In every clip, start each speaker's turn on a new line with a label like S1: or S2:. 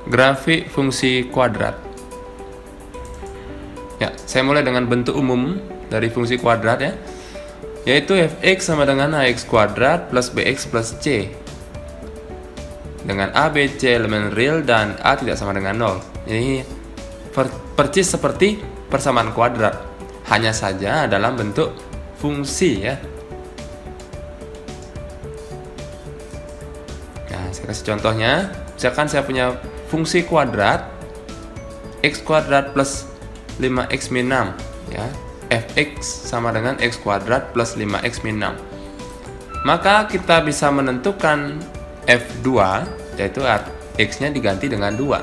S1: grafik fungsi kuadrat. Ya, saya mulai dengan bentuk umum dari fungsi kuadrat ya, yaitu fx sama dengan ax kuadrat plus bx plus c, dengan a, b, c elemen real dan a tidak sama dengan 0. Ini persis seperti persamaan kuadrat, hanya saja dalam bentuk fungsi ya. Nah, saya kasih contohnya. Misalkan saya punya fungsi kuadrat x kuadrat plus 5x min 6 ya, fx sama dengan x kuadrat plus 5x min 6. Maka kita bisa menentukan f2, yaitu x nya diganti dengan 2.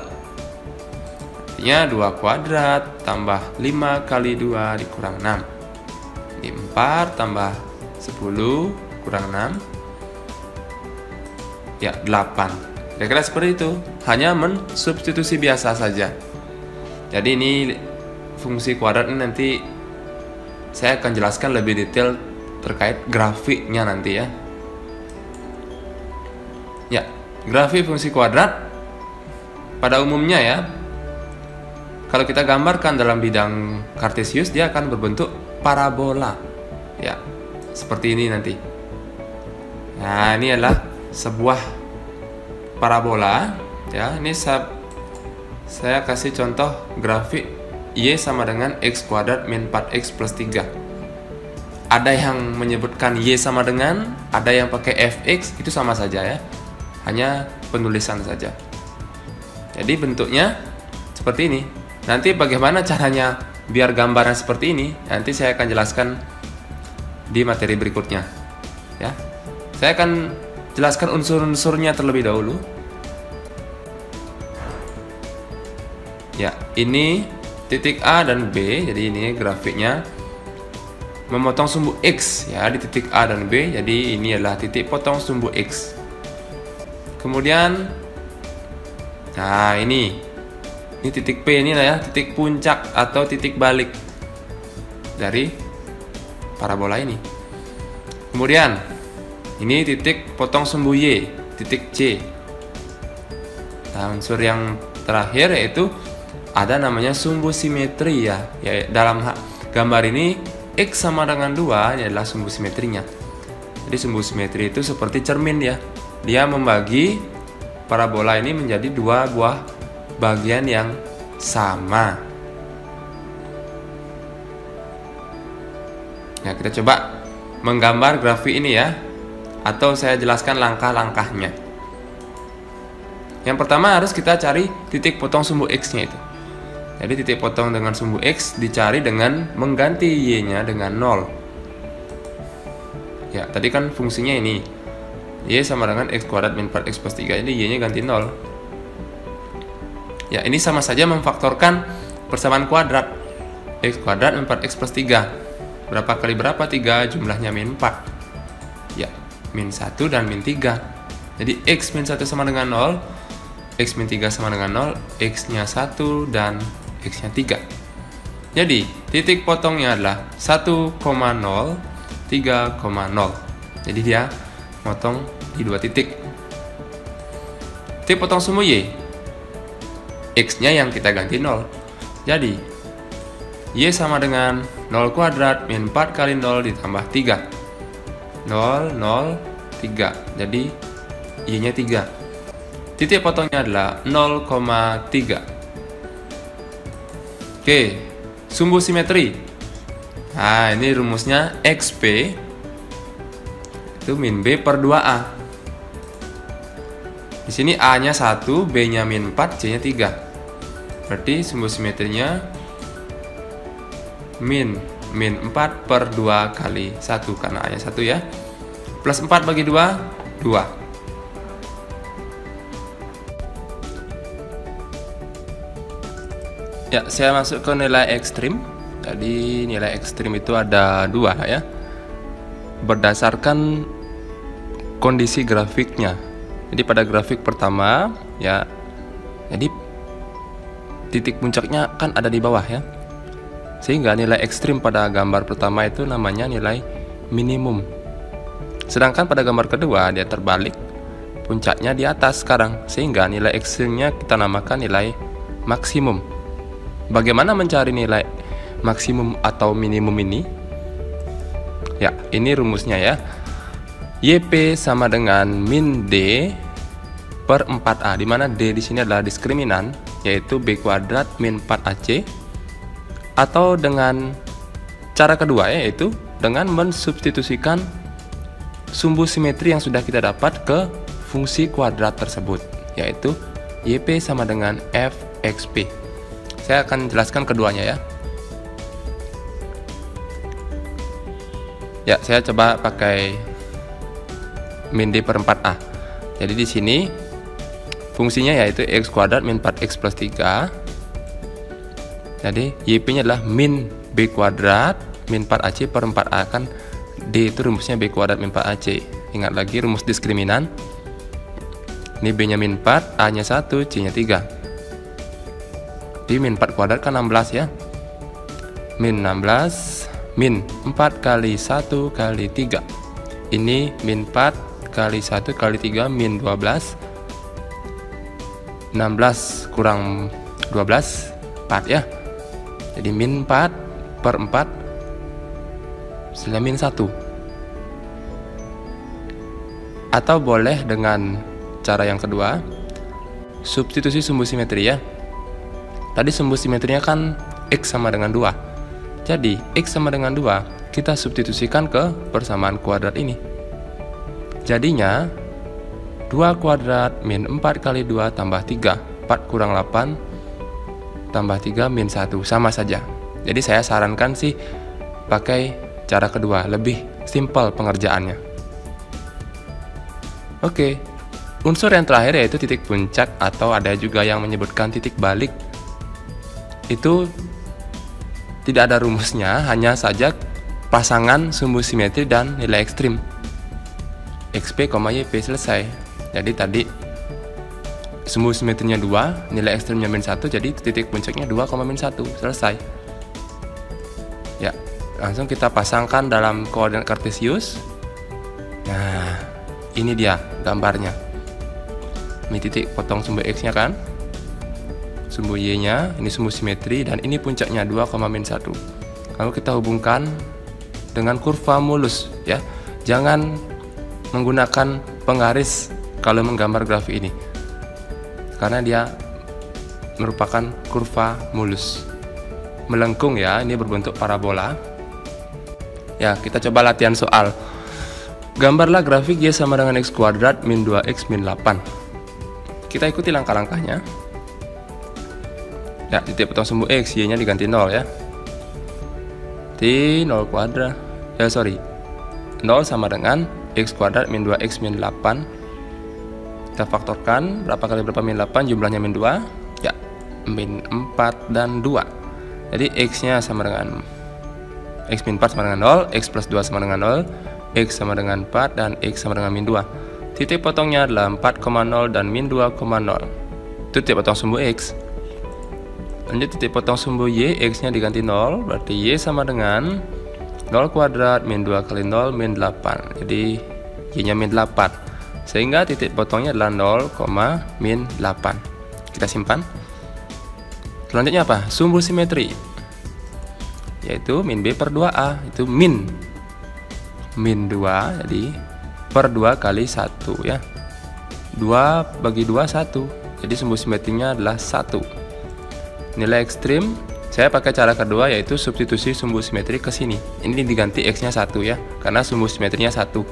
S1: Artinya 2 kuadrat tambah 5 kali 2 dikurang 6. Ini 4 tambah 10 kurang 6 ya 8. Kira-kira seperti itu, hanya mensubstitusi biasa saja. Jadi ini fungsi kuadrat ini nanti saya akan jelaskan lebih detail terkait grafiknya nanti ya. Ya, grafik fungsi kuadrat pada umumnya ya, kalau kita gambarkan dalam bidang kartesius, dia akan berbentuk parabola ya, seperti ini nanti. Nah, ini adalah sebuah parabola ya. Ini saya kasih contoh grafik y sama dengan x kuadrat min 4x plus 3. Ada yang menyebutkan y sama dengan, ada yang pakai fx, itu sama saja ya, hanya penulisan saja. Jadi bentuknya seperti ini. Nanti bagaimana caranya biar gambaran seperti ini, nanti saya akan jelaskan di materi berikutnya ya. Saya akan jelaskan unsur-unsurnya terlebih dahulu. Ya, ini titik A dan B. Jadi ini grafiknya memotong sumbu X ya di titik A dan B. Jadi ini adalah titik potong sumbu X. Kemudian, nah ini titik P, ini ya titik puncak atau titik balik dari parabola ini. Kemudian ini titik potong sumbu Y, titik C. Nah, unsur yang terakhir yaitu ada namanya sumbu simetri ya. Ya, dalam gambar ini X sama dengan 2 adalah sumbu simetrinya. Jadi sumbu simetri itu seperti cermin ya. Dia membagi parabola ini menjadi 2 buah bagian yang sama. Nah, kita coba menggambar grafik ini ya, atau saya jelaskan langkah-langkahnya. Yang pertama harus kita cari titik potong sumbu X-nya itu. Jadi titik potong dengan sumbu X dicari dengan mengganti Y-nya dengan 0. Ya, tadi kan fungsinya ini Y sama dengan X kuadrat min 4X plus 3. Jadi Y-nya ganti 0. Ya, ini sama saja memfaktorkan persamaan kuadrat. X kuadrat min 4X plus 3. Berapa kali berapa? 3, jumlahnya min 4. Ya, min 1 dan min 3. Jadi X min 1 sama dengan 0, X min 3 sama dengan 0, X nya 1 dan X nya 3. Jadi titik potongnya adalah 1,0, 3,0. Jadi dia potong di 2 titik. Titik potong sumbu Y, X nya yang kita ganti 0. Jadi Y sama dengan 0 kuadrat min 4 kali 0 ditambah 3. 0, 0, 3. Jadi Y-nya 3. Titik potongnya adalah 0,3. Oke, sumbu simetri. Nah, ini rumusnya XP itu min B per 2A. Di sini A-nya 1, B-nya min 4, C-nya 3. Berarti sumbu simetrinya min 4 per 2 kali 1, karena A-nya 1 ya. Plus 4 bagi 2, 2. Ya, saya masuk ke nilai ekstrim. Jadi nilai ekstrim itu ada 2 ya, berdasarkan kondisi grafiknya. Jadi pada grafik pertama ya, jadi titik puncaknya kan ada di bawah ya, sehingga nilai ekstrim pada gambar pertama itu namanya nilai minimum. Sedangkan pada gambar kedua dia terbalik, puncaknya di atas sekarang, sehingga nilai ekstrimnya kita namakan nilai maksimum. Bagaimana mencari nilai maksimum atau minimum ini? Ya, ini rumusnya ya. YP sama dengan min D per 4A, di mana D di sini adalah diskriminan, yaitu B kuadrat min 4AC. Atau dengan cara kedua, yaitu dengan mensubstitusikan sumbu simetri yang sudah kita dapat ke fungsi kuadrat tersebut, yaitu YP sama dengan FXP. Saya akan jelaskan keduanya ya. Ya, saya coba pakai min D per 4A. Jadi di sini fungsinya yaitu X kuadrat min 4X plus 3. Jadi YP-nya adalah min B kuadrat min 4AC per 4A. Kan D itu rumusnya B kuadrat min 4AC. Ingat lagi rumus diskriminan. Ini B-nya min 4, A-nya 1, C-nya 3. Di min 4 kuadrat kan 16 ya. Min 16, min 4 kali 1 kali 3. Ini min 4 kali 1 kali 3, min 12. 16 kurang 12, 4 ya. Jadi min 4 per 4 hasilnya min 1. Atau boleh dengan cara yang kedua, substitusi sumbu simetri ya. Tadi sumbu simetrinya kan X sama dengan 2. Jadi X sama dengan 2 kita substitusikan ke persamaan kuadrat ini. Jadinya 2 kuadrat min 4 kali 2 tambah 3, 4 kurang 8 tambah 3 min 1, sama saja. Jadi saya sarankan sih pakai cara kedua, lebih simpel pengerjaannya. Oke, unsur yang terakhir yaitu titik puncak, atau ada juga yang menyebutkan titik balik. Itu tidak ada rumusnya, hanya saja pasangan sumbu simetri dan nilai ekstrim XP, YP, selesai. Jadi tadi sumbu simetrinya 2, nilai ekstrimnya min 1, jadi titik puncaknya 2, min 1, selesai. Ya, langsung kita pasangkan dalam koordinat kartesius. Nah, ini dia gambarnya. Ini titik potong sumbu X nya kan, sumbu Y nya, ini sumbu simetri, dan ini puncaknya 2, min 1. Lalu kita hubungkan dengan kurva mulus ya. Jangan menggunakan penggaris kalau menggambar grafik ini, karena dia merupakan kurva mulus, melengkung ya, ini berbentuk parabola. Ya, kita coba latihan soal. Gambarlah grafik Y sama dengan X kuadrat min 2X min 8. Kita ikuti langkah-langkahnya. Ya, titik potong sumbu X, Y nya diganti 0 ya. Di 0 kuadrat, 0 sama dengan X kuadrat min 2X min 8. Kita faktorkan, berapa kali berapa min 8, jumlahnya min 2. Ya, min 4 dan 2. Jadi X nya sama dengan X min 4 sama dengan 0, X plus 2 sama dengan 0, X sama dengan 4, dan X sama dengan min 2. Titik potongnya adalah 4,0 dan min 2,0. Itu titik potong sumbu X. Lanjut titik potong sumbu Y, X nya diganti 0, berarti Y sama dengan 0 kuadrat min 2 kali 0 min 8. Jadi Y nya min 8, sehingga titik potongnya adalah 0, min 8. Kita simpan. Selanjutnya apa? Sumbu simetri, yaitu min B per 2A, itu min 2, jadi per 2 kali 1 ya. 2 bagi 2, 1. Jadi sumbu simetrinya adalah 1. Nilai ekstrim, saya pakai cara kedua, yaitu substitusi sumbu simetri ke sini. Ini diganti X nya 1 ya, karena sumbu simetrinya 1.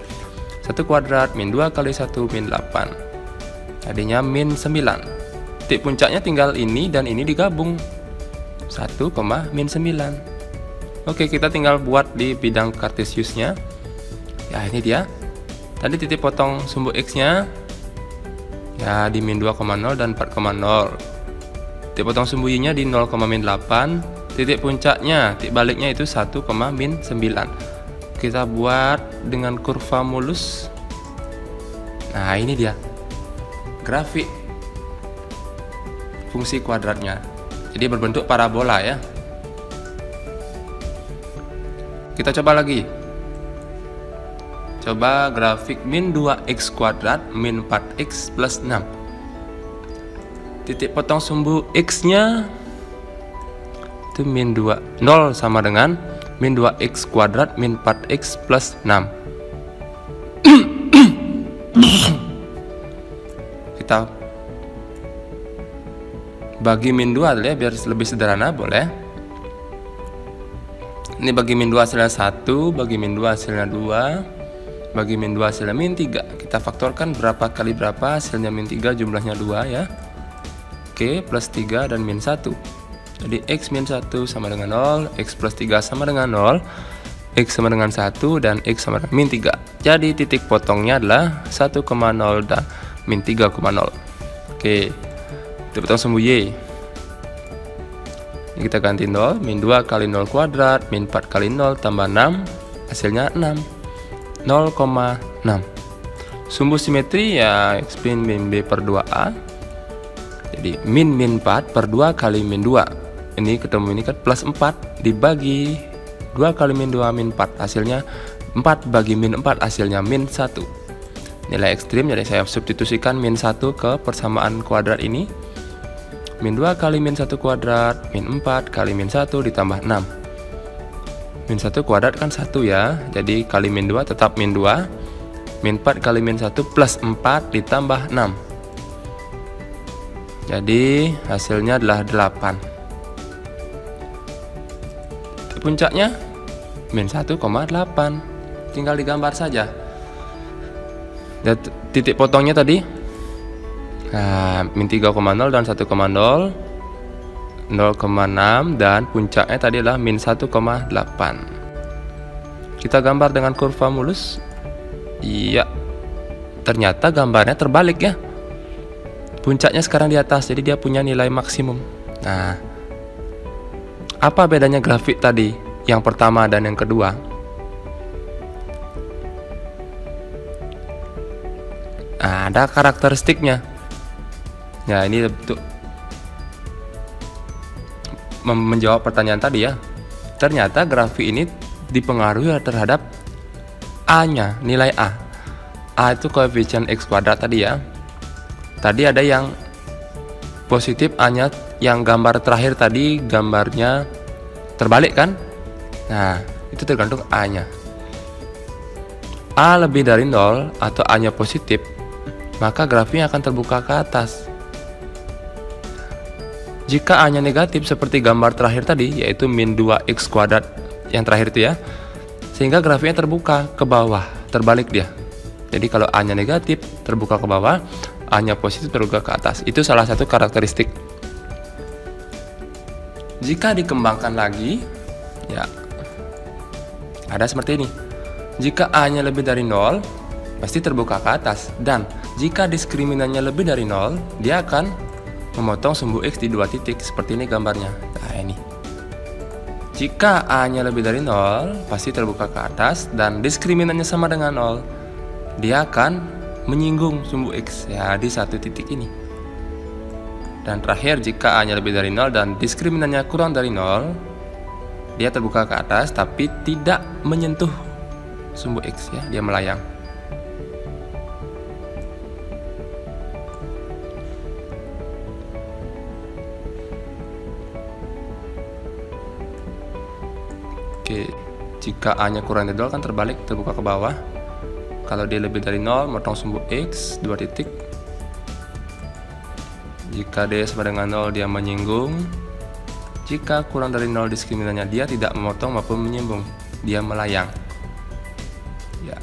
S1: 1 kuadrat min 2 kali 1 min 8. Tadinya min 9. Titik puncaknya tinggal ini dan ini digabung, 1, min 9. Oke, kita tinggal buat di bidang kartesiusnya. Ya, ini dia. Tadi titik potong sumbu X nya ya di min 2,0 dan 4,0. Titik potong sumbu Y nya di 0, min 8. Titik puncaknya, titik baliknya itu 1, min 9. Kita buat dengan kurva mulus. Nah, ini dia grafik fungsi kuadratnya. Jadi berbentuk parabola ya. Kita coba lagi. Coba grafik min 2x kuadrat min 4x plus 6. Titik potong sumbu x-nya itu min 2, 0 sama dengan min 2x kuadrat min 4x plus 6. Kita bagi min 2 ya, biar lebih sederhana, boleh. Ini bagi min 2 hasilnya 1, bagi min 2 hasilnya 2, bagi min 2 hasilnya min 3. Kita faktorkan berapa kali berapa, hasilnya min 3 jumlahnya 2 ya. Oke, plus 3 dan min 1. Jadi x min 1 sama dengan 0, x plus 3 sama dengan 0, x sama dengan 1, dan x sama dengan min 3. Jadi titik potongnya adalah 1,0 dan min 3,0. Oke, titik potong sumbu y. Ini kita ganti 0, min 2 kali 0 kuadrat, min 4 kali 0 tambah 6, hasilnya 6, 0,6. Sumbu simetri ya x min b per 2a. Jadi min 4 per 2 kali min 2. Ini ketemu ini kan plus 4 dibagi 2 kali min 2 min 4, hasilnya 4 bagi min 4, hasilnya min 1. Nilai ekstrim, jadi saya substitusikan min 1 ke persamaan kuadrat ini. Min 2 kali min 1 kuadrat, min 4 kali min 1 ditambah 6. Min 1 kuadrat kan 1 ya, jadi kali min 2 tetap min 2. Min 4 kali min 1 plus 4 ditambah 6. Jadi hasilnya adalah 8. Puncaknya min 1,8. Tinggal digambar saja. Dan titik potongnya tadi min 3,0 dan 1,0, 0,6, dan puncaknya tadi adalah min 1,8. Kita gambar dengan kurva mulus. Iya, ternyata gambarnya terbalik ya. Puncaknya sekarang di atas, jadi dia punya nilai maksimum. Nah, apa bedanya grafik tadi yang pertama dan yang kedua? Nah, ada karakteristiknya. Ya, ini untuk menjawab pertanyaan tadi ya. Ternyata grafik ini dipengaruhi terhadap A-nya, nilai A. A itu koefisien x kuadrat tadi ya. Tadi ada yang positif A-nya, yang gambar terakhir tadi gambarnya terbalik kan? Nah, itu tergantung A-nya. A lebih dari 0 atau A-nya positif, maka grafiknya akan terbuka ke atas. Jika A-nya negatif seperti gambar terakhir tadi, yaitu min 2x kuadrat yang terakhir itu ya, sehingga grafiknya terbuka ke bawah, terbalik dia. Jadi kalau A-nya negatif terbuka ke bawah, A-nya positif terbuka ke atas. Itu salah satu karakteristik. Jika dikembangkan lagi, ya ada seperti ini. Jika A-nya lebih dari 0, pasti terbuka ke atas. Dan jika diskriminannya lebih dari 0, dia akan memotong sumbu x di 2 titik. Seperti ini gambarnya. Nah, ini. Jika A-nya lebih dari 0, pasti terbuka ke atas. Dan diskriminannya sama dengan 0, dia akan menyinggung sumbu x ya di 1 titik ini. Dan terakhir, jika A-nya lebih dari 0 dan diskriminannya kurang dari 0, dia terbuka ke atas tapi tidak menyentuh sumbu x ya, dia melayang. Oke, jika A-nya kurang dari 0 kan terbalik, terbuka ke bawah. Kalau dia lebih dari 0, motong sumbu x 2 titik. Jika dia sama dengan 0, dia menyinggung. Jika kurang dari 0 diskriminannya, dia tidak memotong maupun menyinggung, dia melayang. Ya.